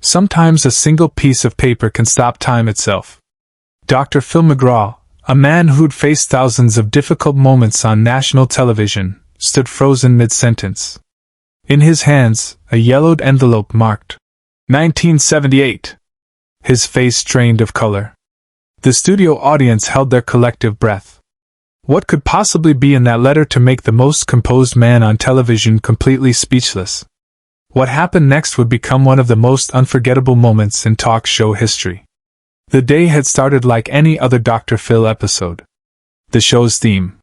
Sometimes a single piece of paper can stop time itself. Dr. Phil McGraw, a man who'd faced thousands of difficult moments on national television, stood frozen mid-sentence. In his hands, a yellowed envelope marked 1978. His face drained of color. The studio audience held their collective breath. What could possibly be in that letter to make the most composed man on television completely speechless? What happened next would become one of the most unforgettable moments in talk show history. The day had started like any other Dr. Phil episode. The show's theme: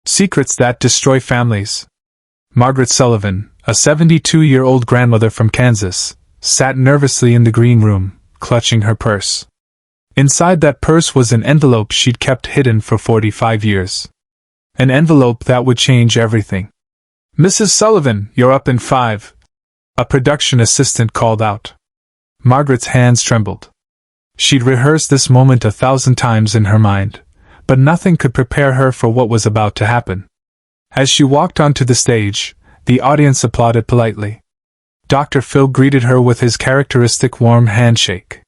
Secrets that Destroy Families. Margaret Sullivan, a 72-year-old grandmother from Kansas, sat nervously in the green room, clutching her purse. Inside that purse was an envelope she'd kept hidden for 45 years. An envelope that would change everything. "Mrs. Sullivan, you're up in 5. A production assistant called out. Margaret's hands trembled. She'd rehearsed this moment 1,000 times in her mind, but nothing could prepare her for what was about to happen. As she walked onto the stage, the audience applauded politely. Dr. Phil greeted her with his characteristic warm handshake.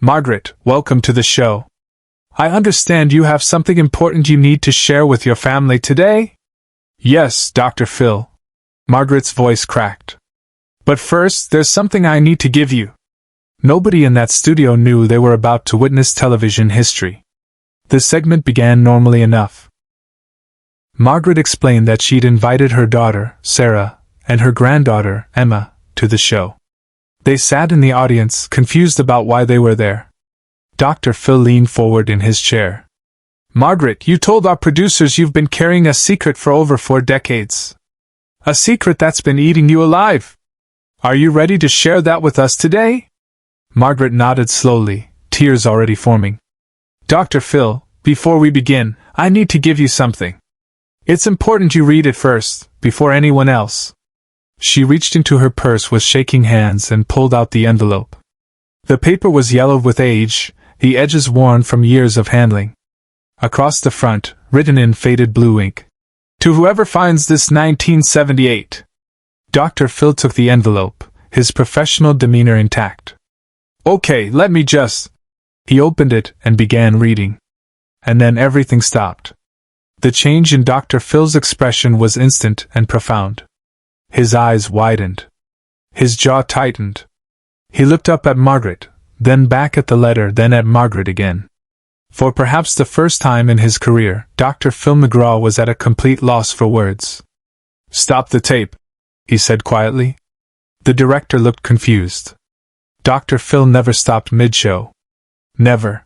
"Margaret, welcome to the show. I understand you have something important you need to share with your family today?" "Yes, Dr. Phil." Margaret's voice cracked. "But first, there's something I need to give you." Nobody in that studio knew they were about to witness television history. The segment began normally enough. Margaret explained that she'd invited her daughter, Sarah, and her granddaughter, Emma, to the show. They sat in the audience, confused about why they were there. Dr. Phil leaned forward in his chair. "Margaret, you told our producers you've been carrying a secret for over 4 decades. A secret that's been eating you alive. Are you ready to share that with us today?" Margaret nodded slowly, tears already forming. "Dr. Phil, before we begin, I need to give you something. It's important you read it first, before anyone else." She reached into her purse with shaking hands and pulled out the envelope. The paper was yellowed with age, the edges worn from years of handling. Across the front, written in faded blue ink, "To whoever finds this 1978. Dr. Phil took the envelope, his professional demeanor intact. "Okay, let me just..." He opened it and began reading. And then everything stopped. The change in Dr. Phil's expression was instant and profound. His eyes widened. His jaw tightened. He looked up at Margaret, then back at the letter, then at Margaret again. For perhaps the first time in his career, Dr. Phil McGraw was at a complete loss for words. "Stop the tape," he said quietly. The director looked confused. Dr. Phil never stopped mid-show. Never.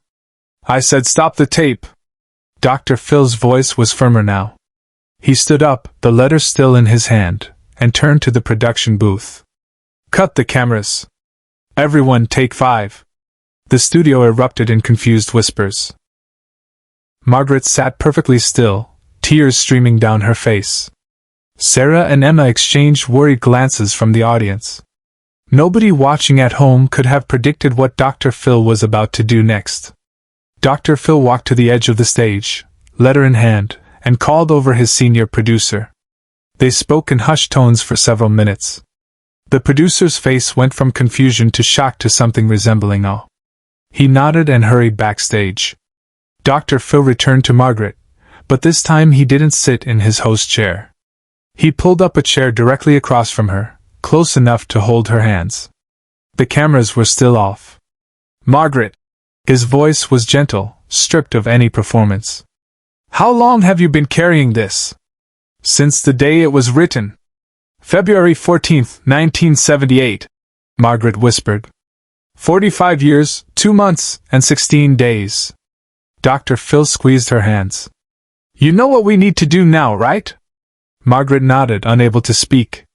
"I said stop the tape." Dr. Phil's voice was firmer now. He stood up, the letter still in his hand, and turned to the production booth. "Cut the cameras. Everyone take 5. The studio erupted in confused whispers. Margaret sat perfectly still, tears streaming down her face. Sarah and Emma exchanged worried glances from the audience. Nobody watching at home could have predicted what Dr. Phil was about to do next. Dr. Phil walked to the edge of the stage, letter in hand, and called over his senior producer. They spoke in hushed tones for several minutes. The producer's face went from confusion to shock to something resembling awe. He nodded and hurried backstage. Dr. Phil returned to Margaret, but this time he didn't sit in his host chair. He pulled up a chair directly across from her, close enough to hold her hands. The cameras were still off. "Margaret." His voice was gentle, stripped of any performance. "How long have you been carrying this?" "Since the day it was written. February 14th, 1978, Margaret whispered. 45 years, 2 months, and 16 days. Dr. Phil squeezed her hands. "You know what we need to do now, right?" Margaret nodded, unable to speak.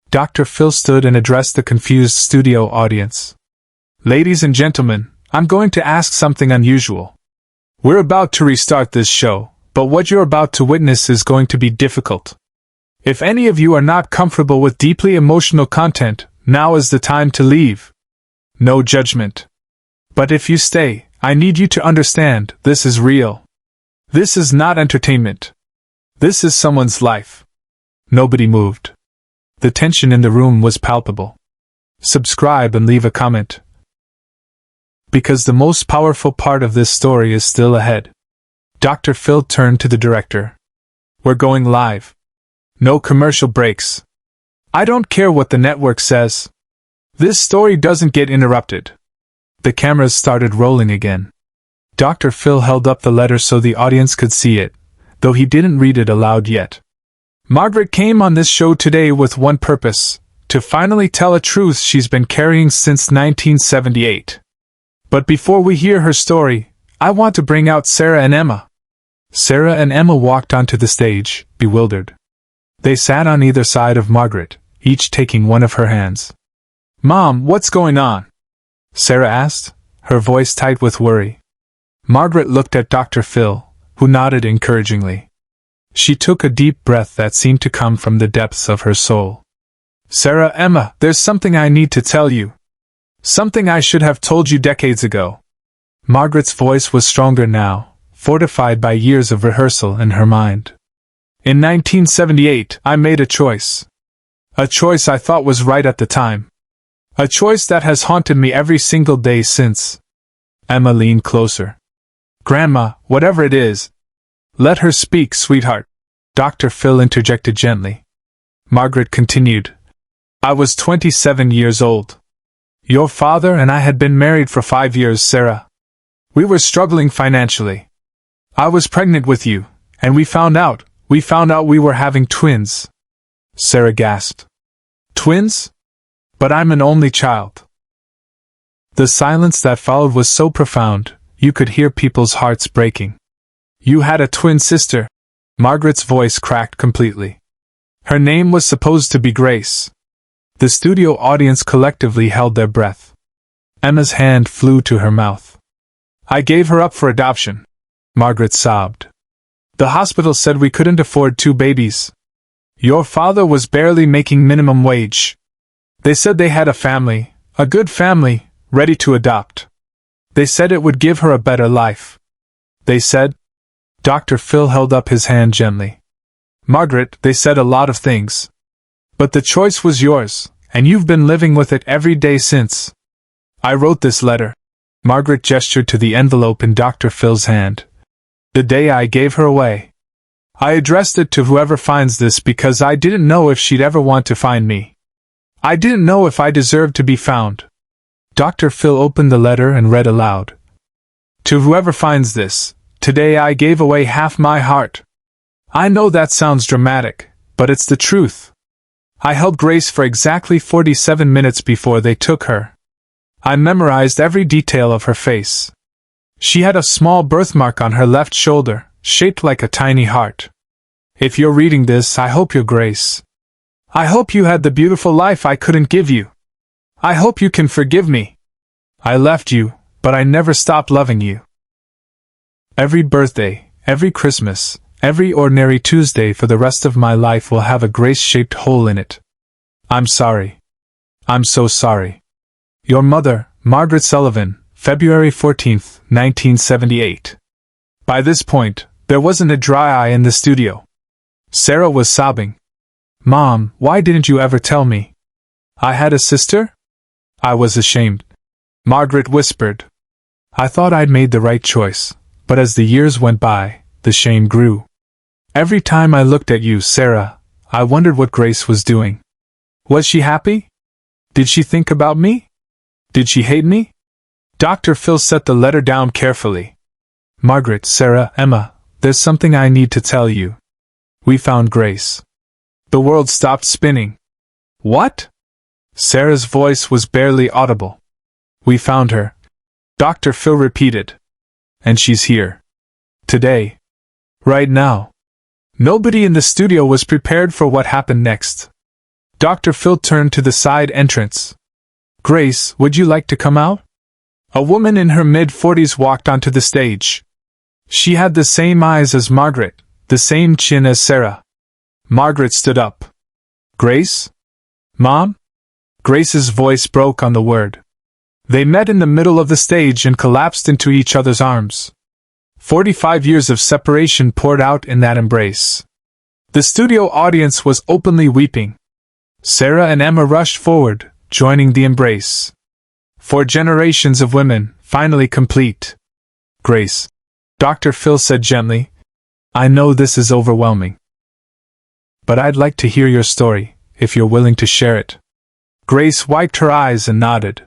Dr. Phil stood and addressed the confused studio audience. "Ladies and gentlemen, I'm going to ask something unusual. We're about to restart this show, but what you're about to witness is going to be difficult. If any of you are not comfortable with deeply emotional content, now is the time to leave. No judgment. But if you stay, I need you to understand, this is real. This is not entertainment. This is someone's life." Nobody moved. The tension in the room was palpable. "Subscribe and leave a comment," because the most powerful part of this story is still ahead. Dr. Phil turned to the director. We're going live. No commercial breaks. I don't care what the network says. This story doesn't get interrupted. The cameras started rolling again. Dr. Phil held up the letter so the audience could see it, though he didn't read it aloud yet. Margaret came on this show today with one purpose: to finally tell a truth she's been carrying since 1978. But before we hear her story, I want to bring out Sarah and Emma. Sarah and Emma walked onto the stage, bewildered. They sat on either side of Margaret, each taking one of her hands. Mom, what's going on? Sarah asked, her voice tight with worry. Margaret looked at Dr. Phil, who nodded encouragingly. She took a deep breath that seemed to come from the depths of her soul. Sarah, Emma, there's something I need to tell you. Something I should have told you decades ago. Margaret's voice was stronger now, fortified by years of rehearsal in her mind. In 1978, I made a choice. A choice I thought was right at the time. A choice that has haunted me every single day since. Emma leaned closer. Grandma, whatever it is, let her speak, sweetheart. Dr. Phil interjected gently. Margaret continued. I was 27 years old. Your father and I had been married for 5 years, Sarah. We were struggling financially. I was pregnant with you, and we found out we were having twins. Sarah gasped. Twins? But I'm an only child. The silence that followed was so profound, you could hear people's hearts breaking. You had a twin sister. Margaret's voice cracked completely. Her name was supposed to be Grace. The studio audience collectively held their breath. Emma's hand flew to her mouth. I gave her up for adoption. Margaret sobbed. The hospital said we couldn't afford 2 babies. Your father was barely making minimum wage. They said they had a family, a good family, ready to adopt. They said it would give her a better life. They said. Dr. Phil held up his hand gently. Margaret, they said a lot of things. But the choice was yours, and you've been living with it every day since. I wrote this letter. Margaret gestured to the envelope in Dr. Phil's hand. The day I gave her away. I addressed it to whoever finds this because I didn't know if she'd ever want to find me. I didn't know if I deserved to be found. Dr. Phil opened the letter and read aloud. To whoever finds this, today I gave away half my heart. I know that sounds dramatic, but it's the truth. I held Grace for exactly 47 minutes before they took her. I memorized every detail of her face. She had a small birthmark on her left shoulder, shaped like a tiny heart. If you're reading this, I hope you're Grace. I hope you had the beautiful life I couldn't give you. I hope you can forgive me. I left you, but I never stopped loving you. Every birthday, every Christmas, every ordinary Tuesday for the rest of my life will have a Grace-shaped hole in it. I'm sorry. I'm so sorry. Your mother, Margaret Sullivan, February 14th, 1978. By this point, there wasn't a dry eye in the studio. Sarah was sobbing. Mom, why didn't you ever tell me? I had a sister? I was ashamed. Margaret whispered. I thought I'd made the right choice, but as the years went by, the shame grew. Every time I looked at you, Sarah, I wondered what Grace was doing. Was she happy? Did she think about me? Did she hate me? Dr. Phil set the letter down carefully. Margaret, Sarah, Emma, there's something I need to tell you. We found Grace. The world stopped spinning. What? Sarah's voice was barely audible. We found her. Dr. Phil repeated. And she's here. Today. Right now. Nobody in the studio was prepared for what happened next. Dr. Phil turned to the side entrance. Grace, would you like to come out? A woman in her mid-40s walked onto the stage. She had the same eyes as Margaret, the same chin as Sarah. Margaret stood up. Grace? Mom? Grace's voice broke on the word. They met in the middle of the stage and collapsed into each other's arms. 45 years of separation poured out in that embrace. The studio audience was openly weeping. Sarah and Emma rushed forward, joining the embrace. For generations of women, Finally complete. Grace, Dr. Phil said gently, I know this is overwhelming. But I'd like to hear your story, if you're willing to share it. Grace wiped her eyes and nodded.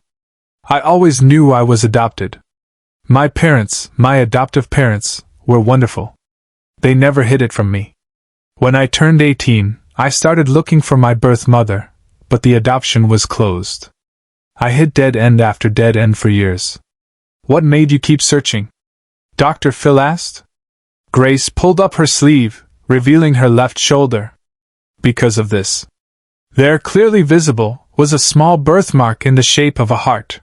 I always knew I was adopted. My parents, my adoptive parents, were wonderful. They never hid it from me. When I turned 18, I started looking for my birth mother, but the adoption was closed. I hit dead end after dead end for years. What made you keep searching? Dr. Phil asked. Grace pulled up her sleeve, revealing her left shoulder. Because of this. There, clearly visible, was a small birthmark in the shape of a heart.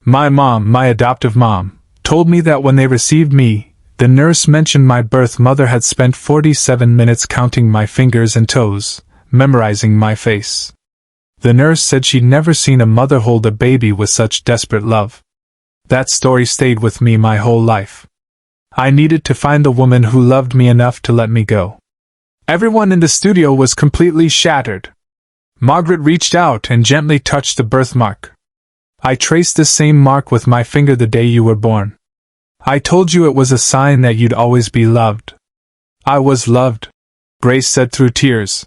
My mom, my adoptive mom, told me that when they received me, the nurse mentioned my birth mother had spent 47 minutes counting my fingers and toes, memorizing my face. The nurse said she'd never seen a mother hold a baby with such desperate love. That story stayed with me my whole life. I needed to find the woman who loved me enough to let me go. Everyone in the studio was completely shattered. Margaret reached out and gently touched the birthmark. I traced the same mark with my finger the day you were born. I told you it was a sign that you'd always be loved. I was loved, Grace said through tears.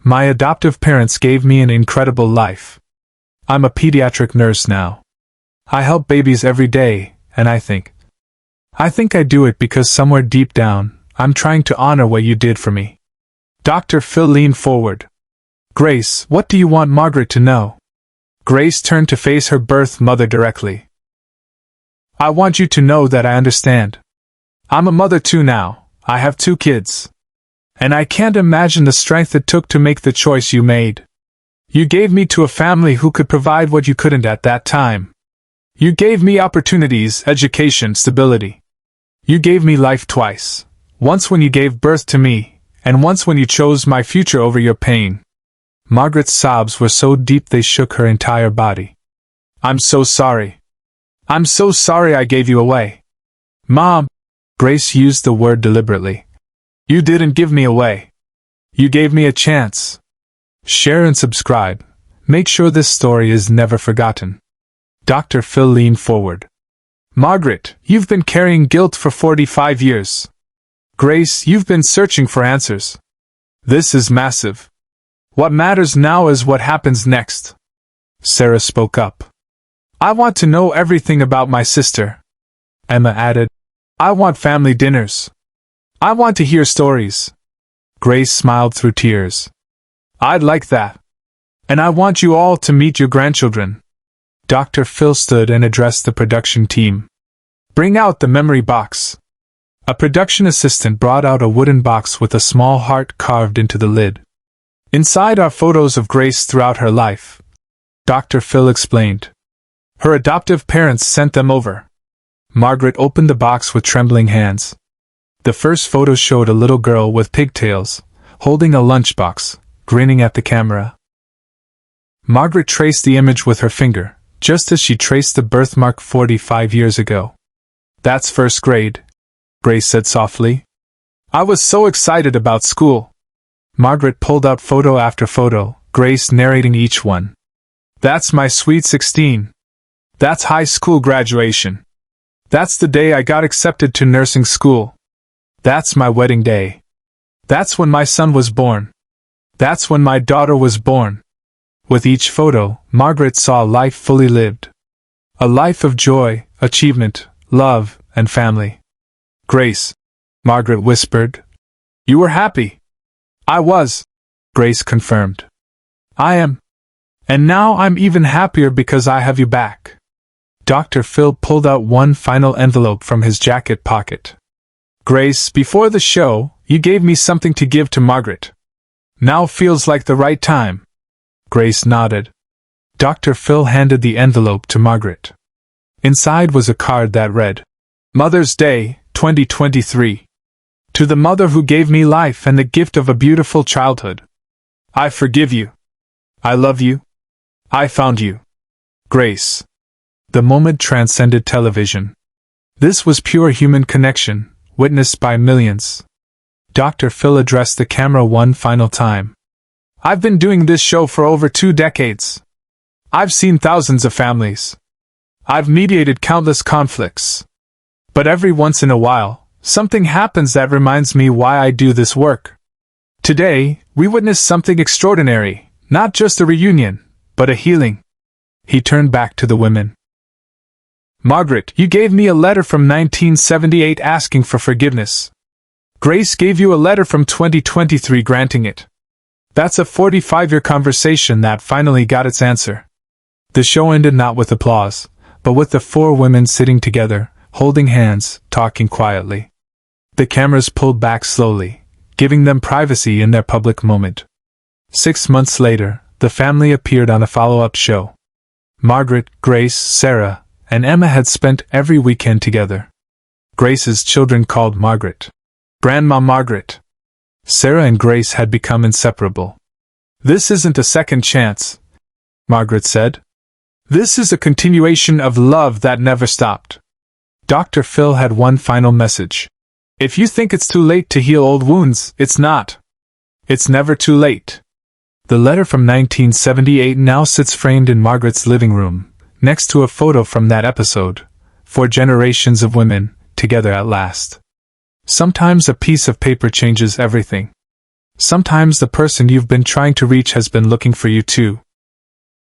My adoptive parents gave me an incredible life. I'm a pediatric nurse now. I help babies every day, and I think I do it because somewhere deep down, I'm trying to honor what you did for me. Dr. Phil leaned forward. Grace, what do you want Margaret to know? Grace turned to face her birth mother directly. I want you to know that I understand. I'm a mother too now. I have 2 kids. And I can't imagine the strength it took to make the choice you made. You gave me to a family who could provide what you couldn't at that time. You gave me opportunities, education, stability. You gave me life twice. Once when you gave birth to me, and once when you chose my future over your pain. Margaret's sobs were so deep they shook her entire body. I'm so sorry. I'm so sorry I gave you away. Mom, Grace used the word deliberately. You didn't give me away. You gave me a chance. Share and subscribe. Make sure this story is never forgotten. Dr. Phil leaned forward. Margaret, you've been carrying guilt for 45 years. Grace, you've been searching for answers. This is massive. What matters now is what happens next. Sarah spoke up. I want to know everything about my sister. Emma added. I want family dinners. I want to hear stories. Grace smiled through tears. I'd like that. And I want you all to meet your grandchildren. Dr. Phil stood and addressed the production team. Bring out the memory box. A production assistant brought out a wooden box with a small heart carved into the lid. Inside are photos of Grace throughout her life. Dr. Phil explained. Her adoptive parents sent them over. Margaret opened the box with trembling hands. The first photo showed a little girl with pigtails, holding a lunchbox, grinning at the camera. Margaret traced the image with her finger, just as she traced the birthmark 45 years ago. That's first grade, Grace said softly. I was so excited about school. Margaret pulled out photo after photo, Grace narrating each one. That's my sweet 16. That's high school graduation. That's the day I got accepted to nursing school. That's my wedding day. That's when my son was born. That's when my daughter was born. With each photo, Margaret saw a life fully lived. A life of joy, achievement, love, and family. Grace, Margaret whispered. You were happy. I was, Grace confirmed. I am. And now I'm even happier because I have you back. Dr. Phil pulled out one final envelope from his jacket pocket. Grace, before the show, you gave me something to give to Margaret. Now feels like the right time. Grace nodded. Dr. Phil handed the envelope to Margaret. Inside was a card that read, Mother's Day, 2023. To the mother who gave me life and the gift of a beautiful childhood. I forgive you. I love you. I found you. Grace. The moment transcended television. This was pure human connection, witnessed by millions. Dr. Phil addressed the camera one final time. I've been doing this show for over 2 decades. I've seen thousands of families. I've mediated countless conflicts. But every once in a while, something happens that reminds me why I do this work. Today, we witnessed something extraordinary, not just a reunion, but a healing. He turned back to the women. Margaret, you gave me a letter from 1978 asking for forgiveness. Grace gave you a letter from 2023 granting it. That's a 45-year conversation that finally got its answer. The show ended not with applause, but with the four women sitting together, holding hands, talking quietly. The cameras pulled back slowly, giving them privacy in their public moment. 6 months later, the family appeared on a follow-up show. Margaret, Grace, Sarah, and Emma had spent every weekend together. Grace's children called Margaret Grandma Margaret. Sarah and Grace had become inseparable. "This isn't a second chance," Margaret said. "This is a continuation of love that never stopped." Dr. Phil had one final message. If you think it's too late to heal old wounds, it's not. It's never too late. The letter from 1978 now sits framed in Margaret's living room, next to a photo from that episode. 4 generations of women, together at last. Sometimes a piece of paper changes everything. Sometimes the person you've been trying to reach has been looking for you too.